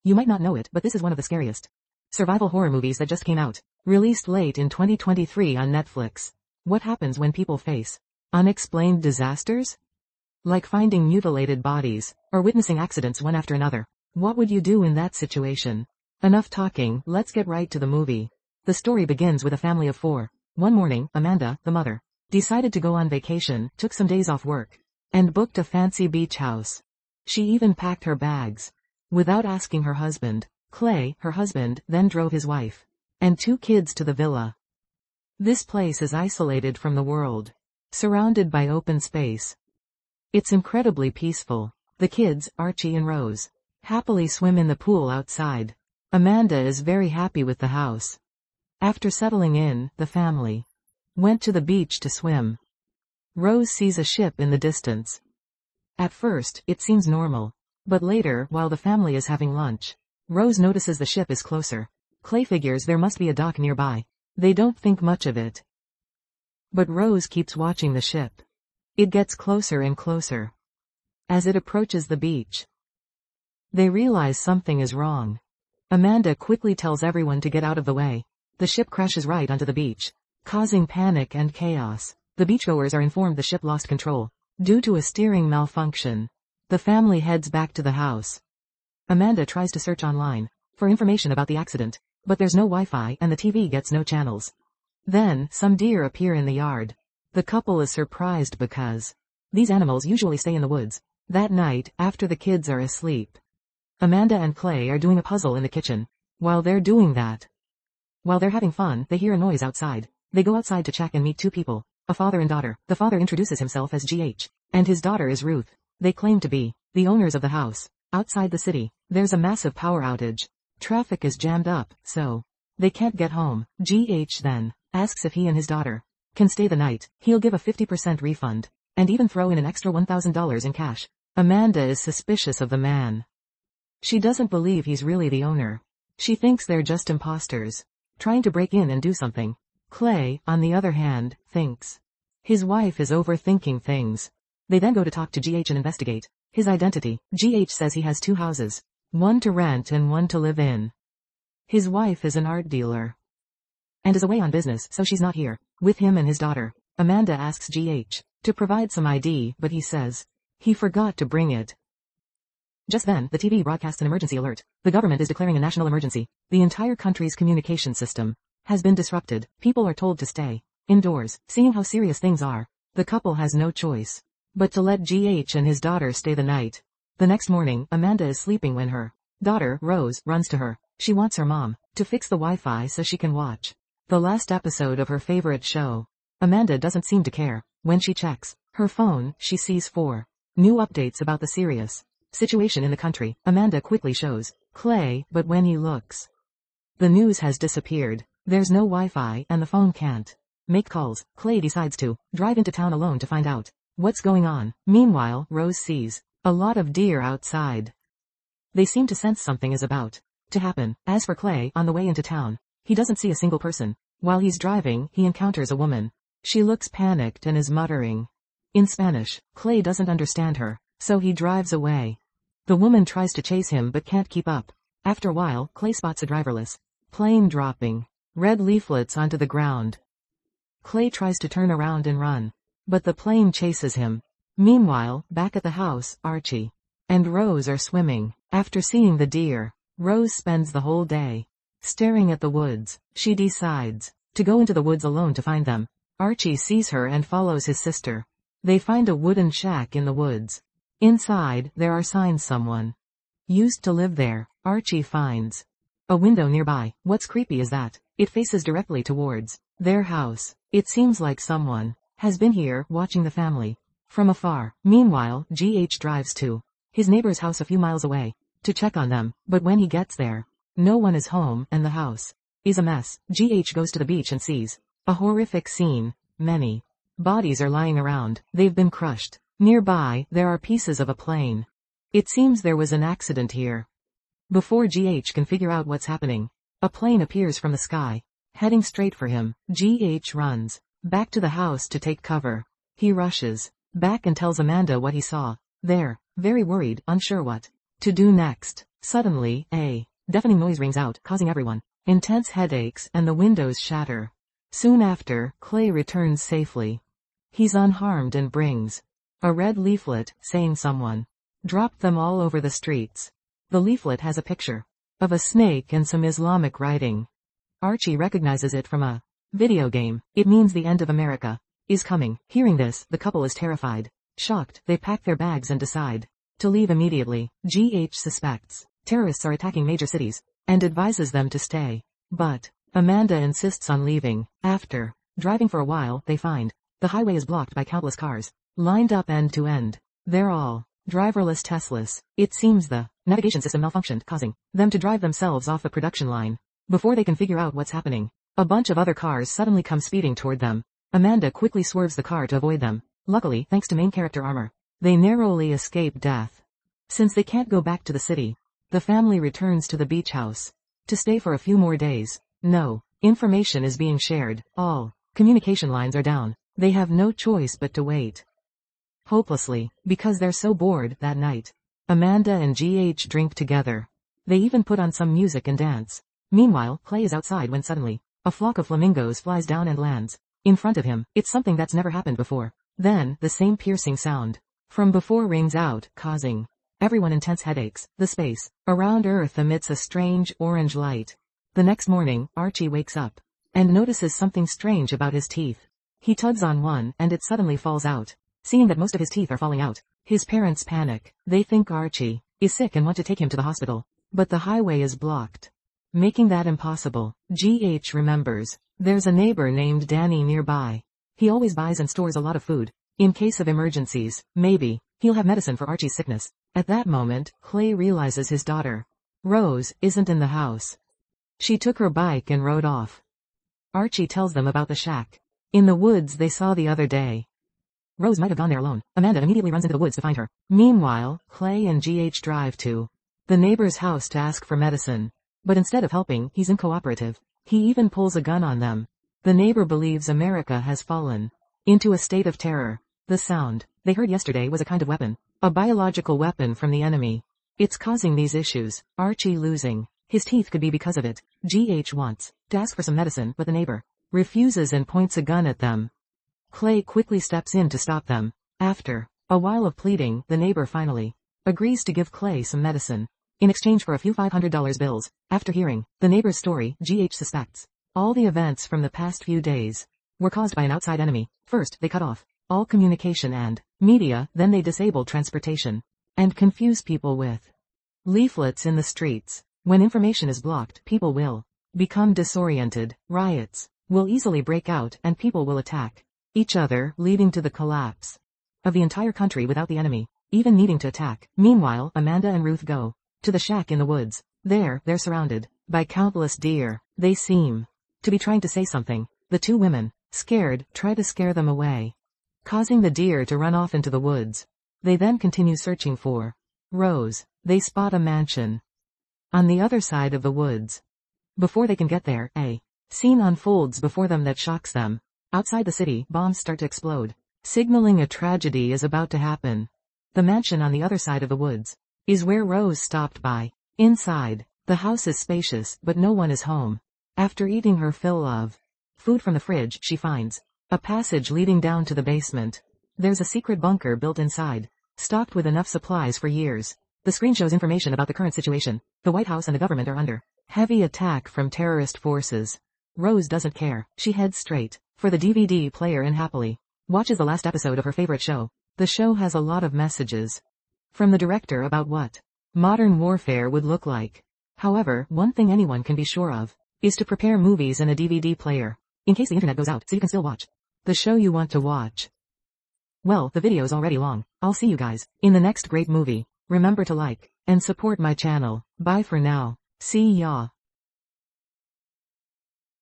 You might not know it, but this is one of the scariest survival horror movies that just came out. Released late in 2023 on Netflix. What happens when people face unexplained disasters? Like finding mutilated bodies, or witnessing accidents one after another. What would you do in that situation? Enough talking, let's get right to the movie. The story begins with a family of 4. One morning, Amanda, the mother, decided to go on vacation, took some days off work, and booked a fancy beach house. She even packed her bags. Without asking her husband, Clay, her husband, then drove his wife and 2 kids to the villa. This place is isolated from the world, surrounded by open space. It's incredibly peaceful. The kids, Archie and Rose, happily swim in the pool outside. Amanda is very happy with the house. After settling in, the family went to the beach to swim. Rose sees a ship in the distance. At first, it seems normal. But later, while the family is having lunch, Rose notices the ship is closer. Clay figures there must be a dock nearby. They don't think much of it. But Rose keeps watching the ship. It gets closer and closer. As it approaches the beach, they realize something is wrong. Amanda quickly tells everyone to get out of the way. The ship crashes right onto the beach, causing panic and chaos. The beachgoers are informed the ship lost control due to a steering malfunction. The family heads back to the house. Amanda tries to search online for information about the accident, but there's no Wi-Fi and the TV gets no channels. Then, some deer appear in the yard. The couple is surprised because these animals usually stay in the woods. That night, after the kids are asleep, Amanda and Clay are doing a puzzle in the kitchen. While they're doing that, while they're having fun, they hear a noise outside. They go outside to check and meet 2 people, a father and daughter. The father introduces himself as GH, and his daughter is Ruth. They claim to be the owners of the house. Outside the city, there's a massive power outage. Traffic is jammed up, so they can't get home. GH then asks if he and his daughter can stay the night. He'll give a 50% refund, and even throw in an extra $1,000 in cash. Amanda is suspicious of the man. She doesn't believe he's really the owner. She thinks they're just imposters, trying to break in and do something. Clay, on the other hand, thinks his wife is overthinking things. They then go to talk to GH and investigate his identity. GH says he has 2 houses, one to rent and one to live in. His wife is an art dealer and is away on business, so she's not here with him and his daughter. Amanda asks GH to provide some ID, but he says he forgot to bring it. Just then, the TV broadcasts an emergency alert. The government is declaring a national emergency. The entire country's communication system has been disrupted. People are told to stay indoors. Seeing how serious things are, the couple has no choice but to let GH and his daughter stay the night. The next morning, Amanda is sleeping when her daughter, Rose, runs to her. She wants her mom to fix the Wi-Fi so she can watch the last episode of her favorite show. Amanda doesn't seem to care. When she checks her phone, she sees 4 new updates about the serious situation in the country. Amanda quickly shows Clay, but when he looks, the news has disappeared. There's no Wi-Fi and the phone can't make calls. Clay decides to drive into town alone to find out what's going on. Meanwhile, Rose sees a lot of deer outside. They seem to sense something is about to happen. As for Clay, on the way into town, he doesn't see a single person. While he's driving, he encounters a woman. She looks panicked and is muttering in Spanish. Clay doesn't understand her, so he drives away. The woman tries to chase him but can't keep up. After a while, Clay spots a driverless plane dropping red leaflets onto the ground. Clay tries to turn around and run, but the plane chases him. Meanwhile, back at the house, Archie and Rose are swimming. After seeing the deer, Rose spends the whole day staring at the woods. She decides to go into the woods alone to find them. Archie sees her and follows his sister. They find a wooden shack in the woods. Inside, there are signs someone used to live there. Archie finds a window nearby. What's creepy is that it faces directly towards their house. It seems like someone has been here watching the family from afar. Meanwhile, GH drives to his neighbor's house a few miles away to check on them, but when he gets there, no one is home and the house is a mess. GH goes to the beach and sees a horrific scene. Many bodies are lying around. They've been crushed. Nearby, there are pieces of a plane. It seems there was an accident here. Before GH can figure out what's happening, a plane appears from the sky, heading straight for him. GH runs back to the house to take cover. He rushes back and tells Amanda what he saw there, very worried, unsure what to do next. Suddenly, a deafening noise rings out, causing everyone intense headaches, and the windows shatter. Soon after, Clay returns safely. He's unharmed and brings a red leaflet saying someone dropped them all over the streets. The leaflet has a picture of a snake and some Islamic writing. Archie recognizes it from a video game. It means the end of America is coming. Hearing this, the couple is terrified. Shocked, they pack their bags and decide to leave immediately. GH suspects terrorists are attacking major cities and advises them to stay. But Amanda insists on leaving. After driving for a while, they find the highway is blocked by countless cars, lined up end to end. They're all driverless Teslas. It seems the navigation system malfunctioned, causing them to drive themselves off the production line. Before they can figure out what's happening, a bunch of other cars suddenly come speeding toward them. Amanda quickly swerves the car to avoid them. Luckily, thanks to main character armor, they narrowly escape death. Since they can't go back to the city, the family returns to the beach house to stay for a few more days. No information is being shared. All communication lines are down. They have no choice but to wait hopelessly, because they're so bored. That night, Amanda and GH drink together. They even put on some music and dance. Meanwhile, Clay is outside when suddenly, a flock of flamingos flies down and lands in front of him. It's something that's never happened before. Then, the same piercing sound from before rings out, causing everyone intense headaches. The space around Earth emits a strange orange light. The next morning, Archie wakes up and notices something strange about his teeth. He tugs on one, and it suddenly falls out. Seeing that most of his teeth are falling out, his parents panic. They think Archie is sick and want to take him to the hospital. But the highway is blocked, making that impossible. GH remembers there's a neighbor named Danny nearby. He always buys and stores a lot of food in case of emergencies. Maybe he'll have medicine for Archie's sickness. At that moment, Clay realizes his daughter, Rose, isn't in the house. She took her bike and rode off. Archie tells them about the shack in the woods they saw the other day. Rose might have gone there alone. Amanda immediately runs into the woods to find her. Meanwhile, Clay and GH drive to the neighbor's house to ask for medicine. But instead of helping, he's uncooperative. He even pulls a gun on them. The neighbor believes America has fallen into a state of terror. The sound they heard yesterday was a kind of weapon, a biological weapon from the enemy. It's causing these issues. Archie losing his teeth could be because of it. GH wants to ask for some medicine, but the neighbor refuses and points a gun at them. Clay quickly steps in to stop them. After a while of pleading, the neighbor finally agrees to give Clay some medicine in exchange for a few $500 bills. After hearing the neighbor's story, GH suspects all the events from the past few days were caused by an outside enemy. First, they cut off all communication and media, then they disable transportation and confuse people with leaflets in the streets. When information is blocked, people will become disoriented. Riots will easily break out and people will attack each other, leading to the collapse of the entire country without the enemy even needing to attack. Meanwhile, Amanda and Ruth go to the shack in the woods. There, they're surrounded by countless deer. They seem to be trying to say something. The two women, scared, try to scare them away, causing the deer to run off into the woods. They then continue searching for Rose. They spot a mansion on the other side of the woods. Before they can get there, a scene unfolds before them that shocks them. Outside the city, bombs start to explode, signaling a tragedy is about to happen. The mansion on the other side of the woods is where Rose stopped by. Inside, the house is spacious, but no one is home. After eating her fill of food from the fridge, she finds a passage leading down to the basement. There's a secret bunker built inside, stocked with enough supplies for years. The screen shows information about the current situation. The White House and the government are under heavy attack from terrorist forces. Rose doesn't care. She heads straight for the DVD player and happily watches the last episode of her favorite show. The show has a lot of messages from the director about what modern warfare would look like. However, one thing anyone can be sure of is to prepare movies in a DVD player, in case the internet goes out, so you can still watch the show you want to watch. Well, the video's already long. I'll see you guys in the next great movie. Remember to like and support my channel. Bye for now. See ya.